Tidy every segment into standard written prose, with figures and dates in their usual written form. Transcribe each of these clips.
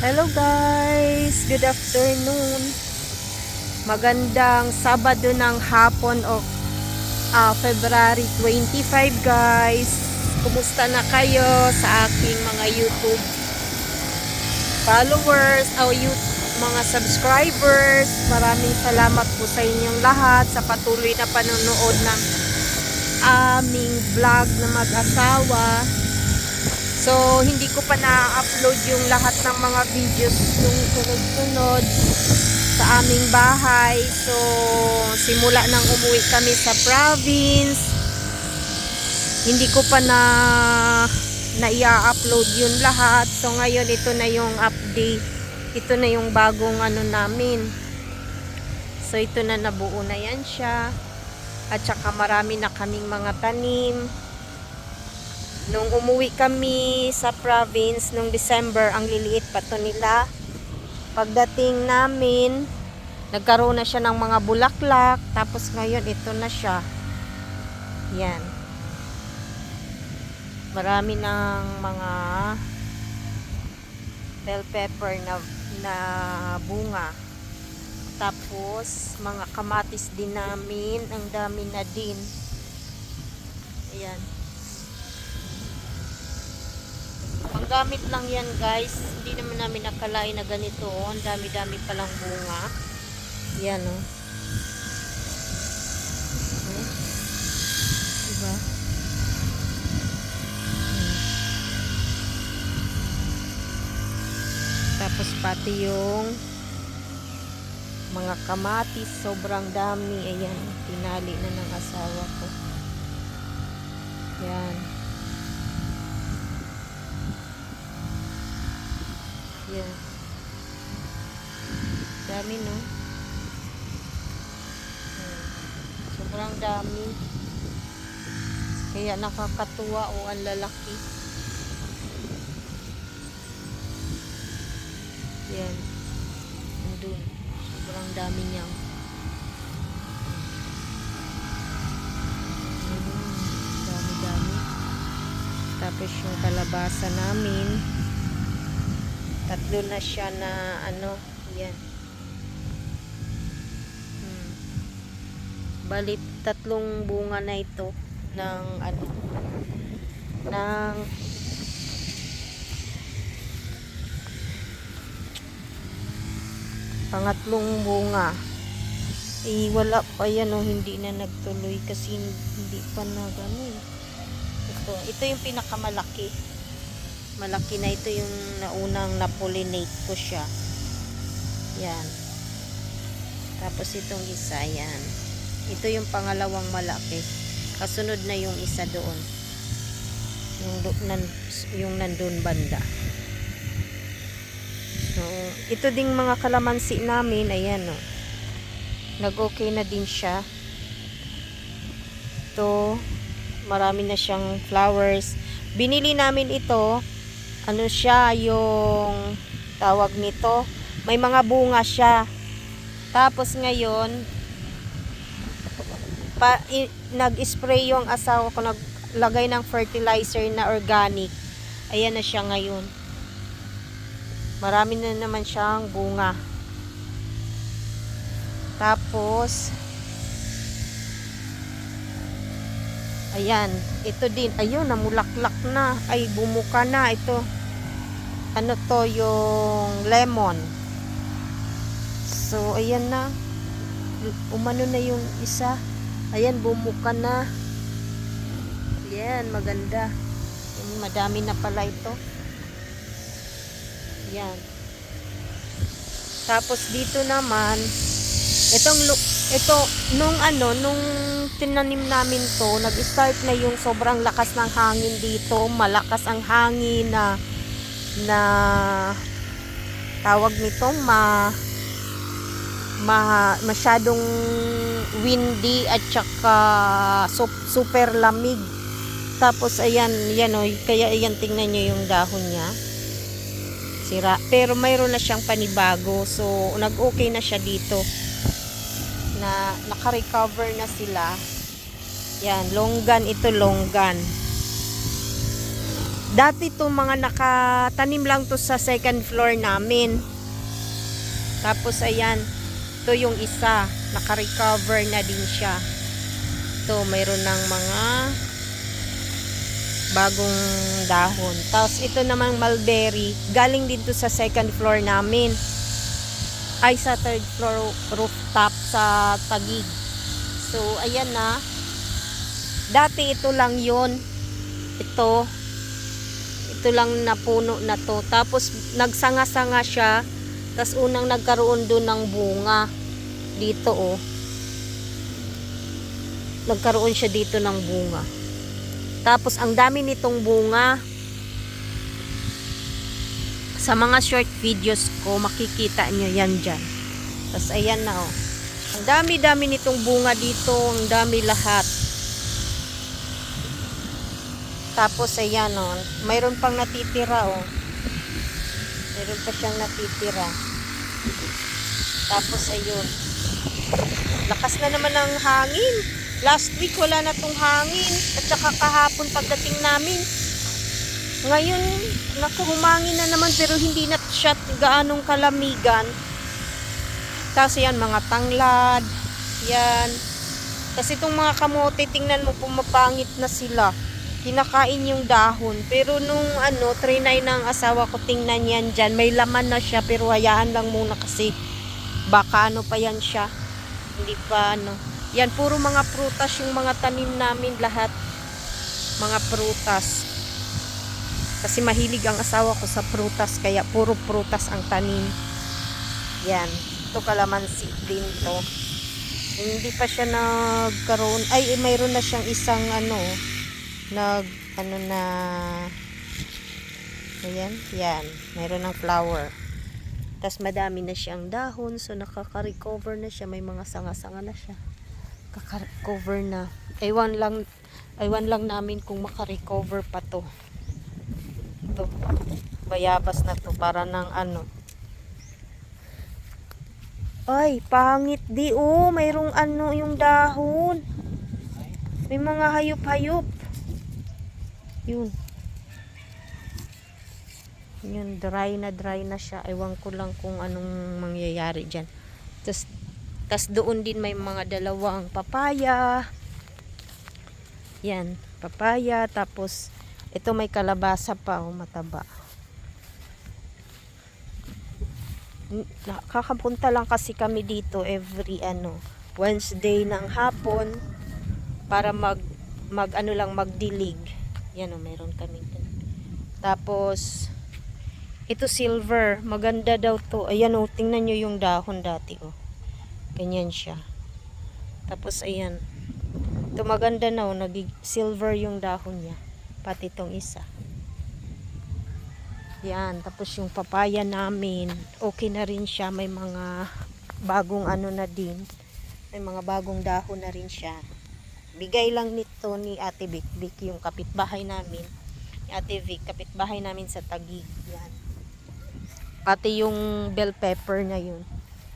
Hello guys, good afternoon. Magandang Sabado ng hapon o February 25 guys. Kumusta na kayo sa aking mga YouTube followers o mga subscribers? Maraming salamat po sa inyong lahat sa patuloy na panonood ng aming vlog na mag-asawa. So, hindi ko pa na-upload yung lahat ng mga videos nung sunod-sunod sa aming bahay. So, simula nang umuwi kami sa province, hindi ko pa na-i-upload yun lahat. So, ngayon ito na yung update. Ito na yung bagong ano namin. So, ito na, nabuo na yan siya. At saka marami na kaming mga tanim. Nung umuwi kami sa province nung December, ang liliit pa to nila. Pagdating namin, nagkaroon na siya ng mga bulaklak. Tapos ngayon, ito na siya. Yan. Marami ng mga bell pepper na bunga. Tapos, mga kamatis din namin. Ang dami na din. Ayan. Ang gamit lang yan guys, hindi naman namin nakalain na ganito. Ang dami-dami palang bunga. Yan o. Diba? Tapos pati yung mga kamatis, sobrang dami. Ayan, tinali na ng asawa ko. Yan. Yan. Dami, no? Sobrang dami. Kaya nakakatuwa o ang lalaki. Yan. Andun. Sobrang dami niyang. Dami-dami. Tapos yung kalabasa namin. Tatlo na siya na ano, yan. Bali, tatlong bunga na ito ng ano, ng pangatlong bunga. Wala pa yan o, hindi na nagtuloy kasi hindi pa na gano'n. Ito yung pinakamalaki. Malaki na ito yung naunang na-pollinate ko siya. Yan. Tapos itong isa, yan. Ito yung pangalawang malaki. Kasunod na yung isa doon. Yung nandun banda. So, ito ding mga kalamansi namin, ayan o. Nag-okay na din siya. Ito, marami na siyang flowers. Binili namin ito. Ano siya, yung tawag nito, may mga bunga siya. Tapos ngayon nag-spray yung asawa ko, naglagay ng fertilizer na organic. Ayan na siya ngayon. Marami na naman siyang bunga. Tapos ayan, ito din, ayun, namulaklak na, ay bumuka na ito. Ano to, yung lemon. So ayan na, umano na yung isa. Ayan, bumuka na. Ayan, maganda. Madami na pala ito. Ayan. Tapos dito naman, ito nung tinanim namin to, nag-start na yung sobrang lakas ng hangin dito. Malakas ang hangin na tawag nito, masyadong windy at saka super lamig. Tapos ayan, yan o, kaya ayan, tingnan nyo yung dahon niya. Sira. Pero mayroon na siyang panibago. So, nag-okay na siya dito. Na naka-recover na sila. Yan, longgan ito, longgan. Dati to mga nakatanim lang to sa second floor namin. Tapos ayan, to yung isa, naka-recover na din siya. To mayroon ng mga bagong dahon. Tapos ito namang mulberry, galing din to sa second floor namin. Ay, sa third floor rooftop sa Taguig. So ayan na. Dati ito lang yon. Ito lang na puno na to. Tapos nagsanga-sanga siya. Tapos unang nagkaroon doon ng bunga. Dito oh. Nagkaroon siya dito ng bunga. Tapos ang dami nitong bunga. Sa mga short videos ko, makikita nyo yan dyan. Tapos ayan na oh. Ang dami-dami nitong bunga dito. Ang dami lahat. Tapos ayan oh, mayroon pang natitira oh. Mayroon pa siyang natitira. Tapos ayun. Lakas na naman ng hangin. Last week wala na tong hangin. At saka kahapon pagdating namin. Ngayon, naku, humangin na naman pero hindi na siya gaanong kalamigan. Tapos yan, mga tanglad. Yan. Kasi itong mga kamote, tingnan mo, pumapangit na sila. Kinakain yung dahon. Pero nung trinay ng asawa ko, tingnan yan dyan. May laman na siya pero hayaan lang muna kasi baka pa yan siya. Hindi pa Yan, puro mga prutas yung mga tanim namin lahat. Mga prutas. Kasi mahilig ang asawa ko sa prutas kaya puro prutas ang tanim. Yan. Ito kalamansi din to. Hindi pa siya nagkaroon. Ay, mayroon na siyang isang na ayan, yan, mayroon ng flower. Tas madami na siyang dahon, so nakaka-recover na siya, may mga sanga-sanga na siya, kaka-recover na. Aywan lang namin kung maka-recover pa to. Ito, bayabas na to, para ng ay, pangit di mayroong yung dahon, may mga hayop-hayop. Yun, dry na siya. Ewan ko lang kung anong mangyayari dyan. Tas doon din may mga dalawang papaya. Yan, papaya. Tapos ito may kalabasa pa, mataba. Kakapunta lang kasi kami dito every Wednesday ng hapon para magdilig. Yan meron kami. Tapos ito silver, maganda daw to. Ayan tingnan nyo yung dahon dati ganyan siya. Tapos ayan, ito maganda na naging silver yung dahon niya, pati itong isa. Yan, tapos yung papaya namin, okay na rin siya, may mga bagong na din, may mga bagong dahon na rin siya. Bigay lang nito ni Ate Vic, yung kapitbahay namin. Ni Ate Vic, kapitbahay namin sa Taguig. Yan. Pati yung bell pepper na yun.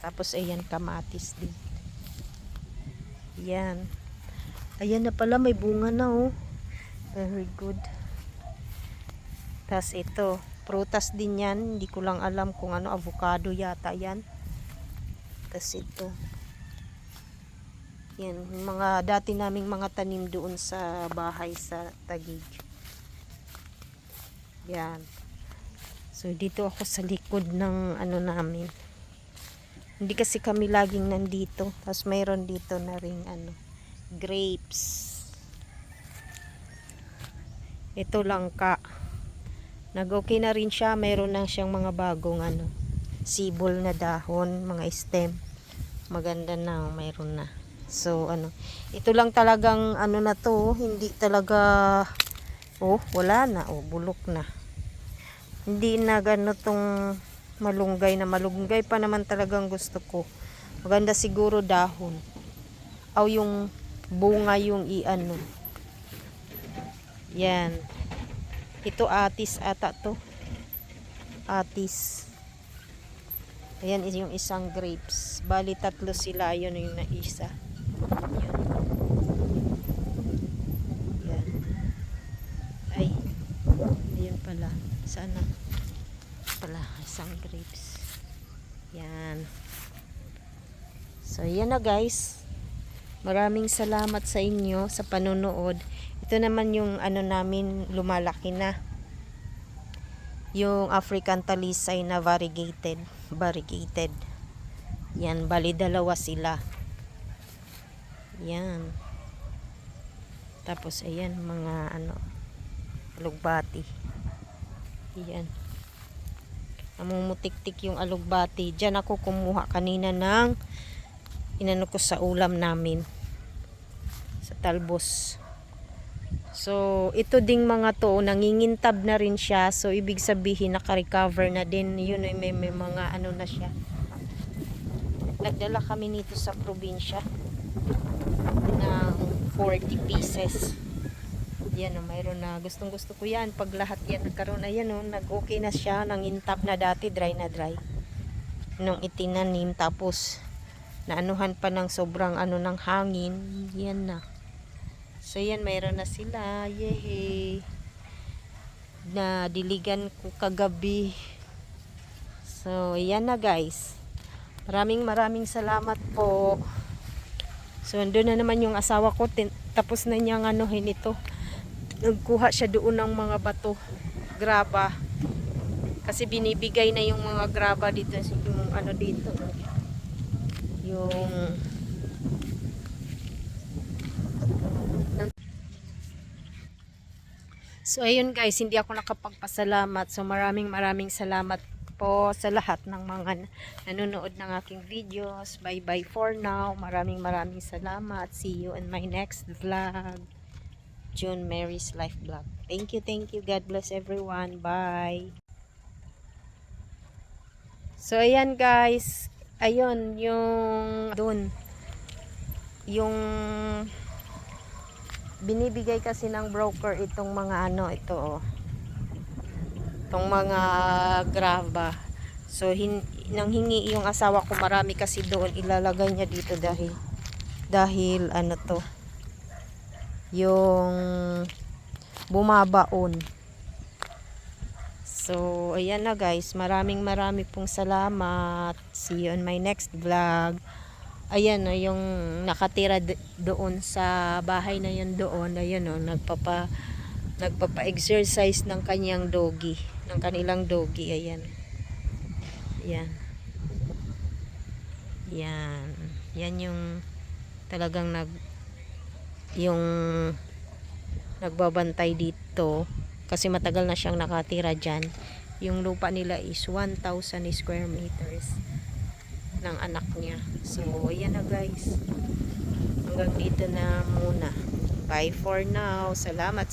Tapos ayan, kamatis din. Yan. Ayan na pala, may bunga na Very good. Tapos ito, prutas din yan. Hindi ko lang alam kung avocado yata yan. Tapos ito. Yan, mga dati naming mga tanim doon sa bahay sa Taguig. Yan. So dito ako sa likod ng namin. Hindi kasi kami laging nandito. Tapos mayroon dito na ring grapes. Ito langka. Nag-okay na rin siya. Mayroon na siyang mga bagong sibol na dahon, mga stem. Maganda na, mayroon na. So ito lang talagang na to, hindi talaga wala na, bulok na. Hindi na tong malunggay pa naman talagang gusto ko. Maganda siguro dahon. O yung bunga yung Yan. Ito atis ata to. Atis. Ayan yung isang grapes. Bali 3 sila, yun yung naisa. Yan. Ay. Ayun Yan pala. Sana pala isang grapes. Yan. So yan na guys. Maraming salamat sa inyo sa panonood. Ito naman yung ano namin, lumalaki na. Yung African talisay na variegated. Yan, bali dalawa sila. Yan. Tapos ayan mga ano, alugbati. Yan. Namumutik-tik yung alugbati. Diyan ako kumuha kanina ng inano ko sa ulam namin. Sa talbos. So, ito ding mga to, nangingintab na rin siya. So, ibig sabihin, naka-recover na din. Yun, may mga ano na siya. Nagdala kami nito sa probinsya ng 40 pieces. Yan, mayroon na. Gustong gusto ko yan. Pag lahat yan nagkaroon na yan, nag-okay na siya. Nangintab na dati, dry na dry. Nung itinanim, tapos naanuhan pa ng sobrang ano ng hangin. Yan na. So yan, mayroon na sila. Yehey. Na diligan ko kagabi. So yan na guys. Maraming salamat po. So andun na naman yung asawa ko. Tapos na niyang anuhin ito. Nagkuha siya doon ng mga bato. Graba. Kasi binibigay na yung mga graba dito. Yung ano dito. Yung so ayun guys, hindi ako nakapagpasalamat. So maraming salamat po sa lahat ng mga nanonood ng aking videos. Bye bye for now. Maraming salamat. See you in my next vlog. June Mary's Life Vlog. Thank you. God bless everyone. Bye. So ayan guys. Ayun yung doon. Yung binibigay kasi ng broker itong mga ano ito itong mga graba. So nanghingi yung asawa ko marami kasi doon, ilalagay niya dito dahil ano to yung bumabaon. So ayan na guys, maraming pong salamat. See you on my next vlog. Ayan yung nakatira doon sa bahay na yun doon. Ayan nagpapa-exercise ng kanyang doggy, ng kanilang doggy. Ayan. Yan yung talagang yung nagbabantay dito kasi matagal na siyang nakatira dyan. Yung lupa nila is 1,000 square meters ng anak niya. So ayan na guys, hanggang dito na muna. Bye for now. Salamat.